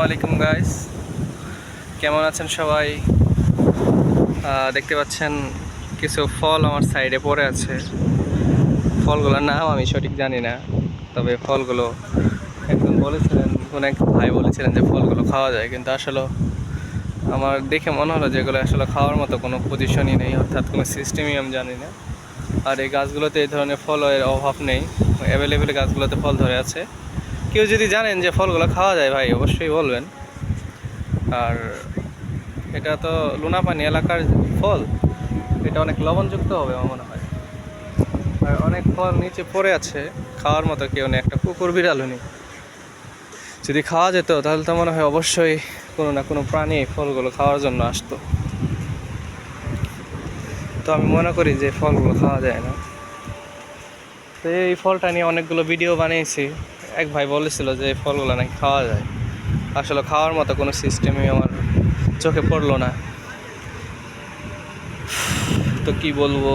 আলাইকুম গাইস, কেমন আছেন সবাই? দেখতে পাচ্ছেন কিছু ফল আমার সাইডে পড়ে আছে। ফলগুলোর নাম আমি সঠিক জানি না, তবে ফলগুলো একজন বলেছিলেন, কোন এক ভাই বলেছিলেন যে ফলগুলো খাওয়া যায়, কিন্তু আসলে আমার দেখে মনে হলো যে এগুলো আসলে খাওয়ার মতো কোনো পজিশনই নেই, অর্থাৎ কোনো সিস্টেমই আমি জানি না। আর এই গাছগুলোতে এই ধরনের ফলের অভাব নেই, অ্যাভেলেবেল গাছগুলোতে ফল ধরে আছে। কেউ যদি জানেন যে ফলগুলো খাওয়া যায় ভাই, অবশ্যই বলবেন। আর এটা তো লুনাপানি এলাকার ফল, এটা অনেক লবণযুক্ত হবে আমার মনে হয়। আর অনেক ফল নিচে পড়ে আছে, খাওয়ার মতো কেউ নেই, একটা কুকুর বিড়ালও নেই। যদি খাওয়া যেত তাহলে তো মনে হয় অবশ্যই কোনো না কোনো প্রাণী এই ফলগুলো খাওয়ার জন্য আসতো। তো আমি মনে করি যে ফলগুলো খাওয়া যায় না। তো এই ফলটা নিয়ে অনেকগুলো ভিডিও বানিয়েছি। এক ভাই বলেছিল যে এই ফলগুলো নাকি খাওয়া যায়, আসলে খাওয়ার মতো কোনো সিস্টেমই আমার চোখে পড়লো না। তো কি বলবো,